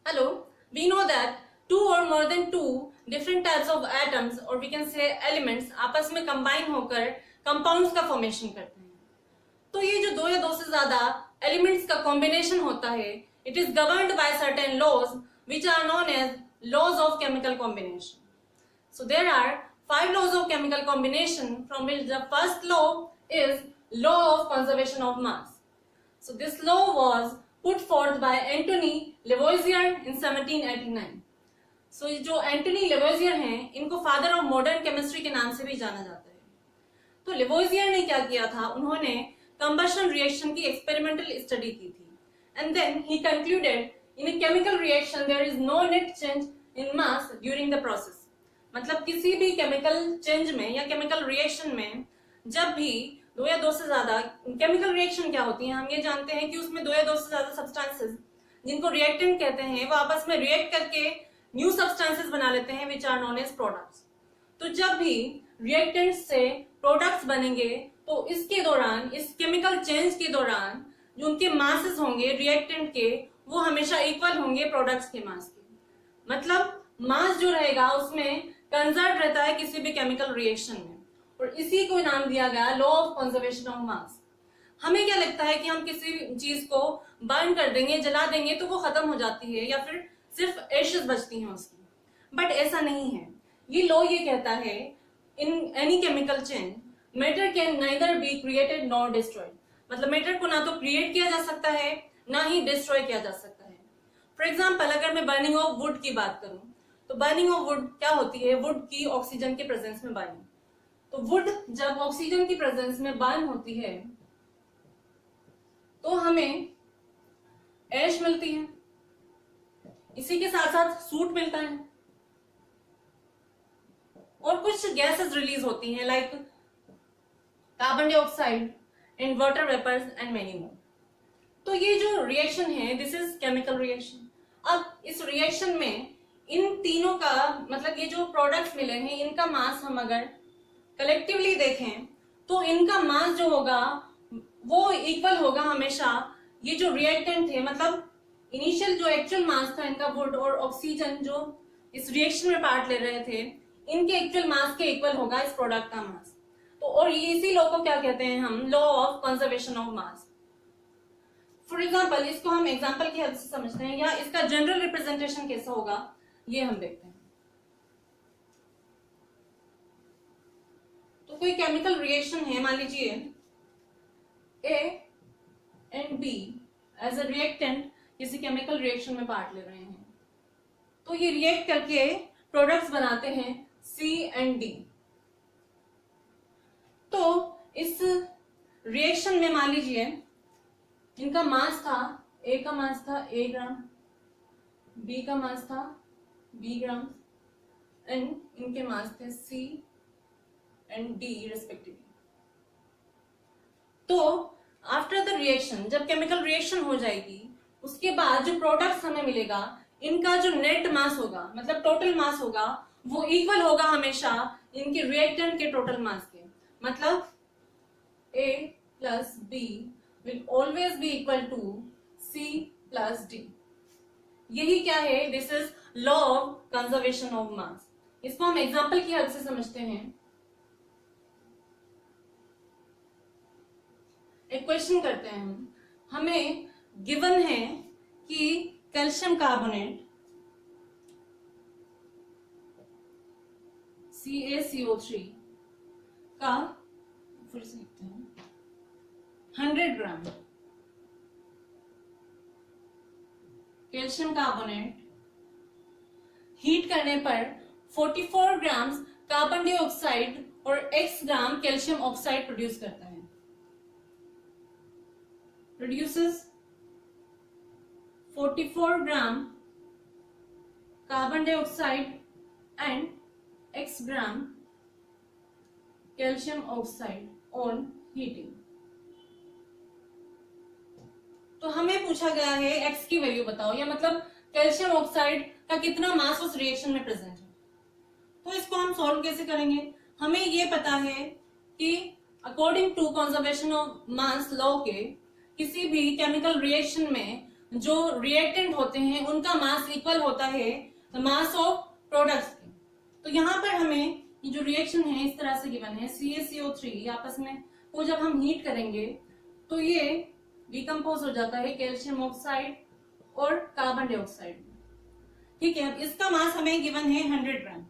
Hello, we know that two or more than two different types of atoms or we can say elements आपस में combine होकर compounds का formation करते हैं. तो ये जो दो या दो से ज्यादा elements का combination होता है, it is governed by certain laws which are known as laws of chemical combination. So there are 5 laws of chemical combination, from which the first law is law of conservation of mass. So this law was put forth by Antony Lavoisier in 1789. So जो Antony Lavoisier हैं, इनको father of modern chemistry के नाम से भी जाना जाता है. तो लेवोजियर ने क्या किया था, उन्होंने कंबशन रिएक्शन की एक्सपेरिमेंटल स्टडी की थी, and then he concluded in a chemical reaction there is no net change in mass during the process. मतलब किसी भी केमिकल चेंज में या केमिकल रिएक्शन में जब भी दो या दो से ज्यादा, केमिकल रिएक्शन क्या होती है, हम ये जानते हैं कि उसमें दो या दो से ज्यादा सब्सटेंसेस जिनको रिएक्टेंट कहते हैं वो आपस में रिएक्ट करके न्यू सब्सटेंसेस बना लेते हैं which are known as products. तो जब भी रिएक्टेंट्स से प्रोडक्ट्स बनेंगे तो इसके दौरान, इस केमिकल चेंज के दौरान जो उनके मासेस होंगे रिएक्टेंट के, वो हमेशा इक्वल होंगे प्रोडक्ट्स के मास के. मतलब मास जो रहेगा उसमें कंजर्व रहता है किसी भी केमिकल रिएक्शन में, और इसी को नाम दिया गया लॉ ऑफ कंजर्वेशन ऑफ मास. हमें क्या लगता है कि हम किसी चीज को बर्न कर देंगे, जला देंगे तो वो खत्म हो जाती है या फिर सिर्फ एशेस बचती हैं उसकी, बट ऐसा नहीं है. ये लॉ ये कहता है in any chemical change matter can neither be created nor destroyed. मतलब मैटर को ना तो क्रिएट किया जा सकता है ना ही डिस्ट्रॉय किया जा सकता है. फॉर एग्जाम्पल अगर मैं बर्निंग ऑफ वुड की बात करूं तो बर्निंग ऑफ वुड क्या होती है, वुड की ऑक्सीजन के प्रेजेंस में बर्निंग. तो वुड जब ऑक्सीजन की प्रेजेंस में बर्न होती है तो हमें ऐश मिलती है, इसी के साथ साथ सूट मिलता है और कुछ गैसेस रिलीज होती हैं like carbon dioxide and water vapours and many more. तो ये जो रिएक्शन है दिस इज केमिकल रिएक्शन. अब इस रिएक्शन में इन तीनों का मतलब ये जो प्रोडक्ट्स मिले हैं इनका मास हम अगर कलेक्टिवली देखें तो इनका मास जो होगा वो इक्वल होगा हमेशा. ये जो रिएक्टेंट थे मतलब इनिशियल जो एक्चुअल मास था इनका, वुड और ऑक्सीजन जो इस रिएक्शन में पार्ट ले रहे थे, इनके एक्चुअल मास के इक्वल होगा इस प्रोडक्ट का मास. तो और इसी लॉ को क्या कहते हैं हम, law of conservation of mass. For example इसको हम एग्जाम्पल की हेल्प से समझते हैं, या इसका जनरल रिप्रेजेंटेशन कैसा होगा ये हम देखते हैं. तो कोई केमिकल रिएक्शन है, मान लीजिए A and B as a reactant किसी केमिकल रिएक्शन में पार्ट ले रहे हैं, तो ये रिएक्ट करके प्रोडक्ट्स बनाते हैं सी एंड डी. तो इस रिएक्शन में मान लीजिए इनका मास था, ए का मास था ए ग्राम, बी का मास था बी ग्राम एंड इनके मास थे सी एंड डी रिस्पेक्टिवली. तो आफ्टर द रिएक्शन, जब केमिकल रिएक्शन हो जाएगी उसके बाद जो प्रोडक्ट्स हमें मिलेगा इनका जो नेट मास होगा मतलब टोटल मास होगा वो इक्वल होगा हमेशा इनके रिएक्टेंट के टोटल मास के. मतलब A plus B will always be equal to C plus D. यही क्या है, this is law of conservation of mass. इसको हम एग्जाम्पल की हेल्प से समझते हैं. एक क्वेश्चन करते हैं हम. हमें गिवन है कि कैल्शियम कार्बोनेट CaCO3 का फिर से लिखते हैं 100 ग्राम कैल्शियम कार्बोनेट हीट करने पर 44 ग्राम कार्बन डाइऑक्साइड और x ग्राम कैल्शियम ऑक्साइड प्रोड्यूस करता है. Produces 44 gram carbon dioxide and x gram calcium oxide on heating. तो हमें पूछा गया है x की वैल्यू बताओ, या मतलब कैल्शियम ऑक्साइड का कितना मास उस रिएक्शन में प्रेजेंट है. तो इसको हम सॉल्व कैसे करेंगे, हमें ये पता है कि according to conservation of mass law के किसी भी केमिकल रिएक्शन में जो रिएक्टेंट होते हैं उनका मास इक्वल होता है द मास ऑफ प्रोडक्ट्स के। तो यहाँ पर हमें ये जो रिएक्शन है इस तरह से गिवन है, CaCO3 आपस में को जब हम हीट करेंगे तो ये डिकम्पोज हो जाता है कैल्शियम ऑक्साइड और कार्बन डाइऑक्साइड। ठीक है, अब इसका मास हमें गिवन है 100 ग्राम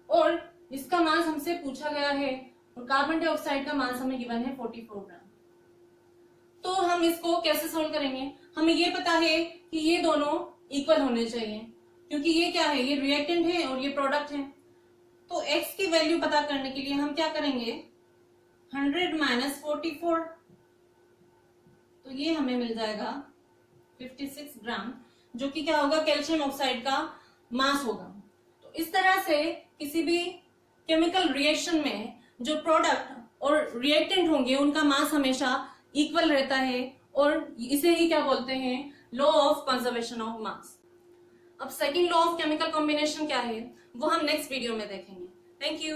और इसका मास हमसे पूछा गया है और कार्बन डाइऑक्साइड का मास हमें गिवन है 44 ग्राम। तो हम इसको कैसे सोल्व करेंगे? हमें ये पता है कि ये दोनों इक्वल होने चाहिए क्योंकि ये क्या है, ये रिएक्टेंट है और ये प्रोडक्ट है। तो x की वैल्यू पता करने के लिए हम क्या करेंगे, 100 माइनस 44, तो ये हमें मिल जाएगा 56 ग्राम, जो कि क्या होगा, कैल्शियम ऑक्साइड का मास होगा। तो इस तरह से किसी भी केमिकल रिएक्शन में जो प्रोडक्ट और रिएक्टेंट होंगे उनका मास हमेशा इक्वल रहता है और इसे ही क्या बोलते हैं, law of conservation of mass. अब second law of chemical combination क्या है वो हम नेक्स्ट वीडियो में देखेंगे। Thank you.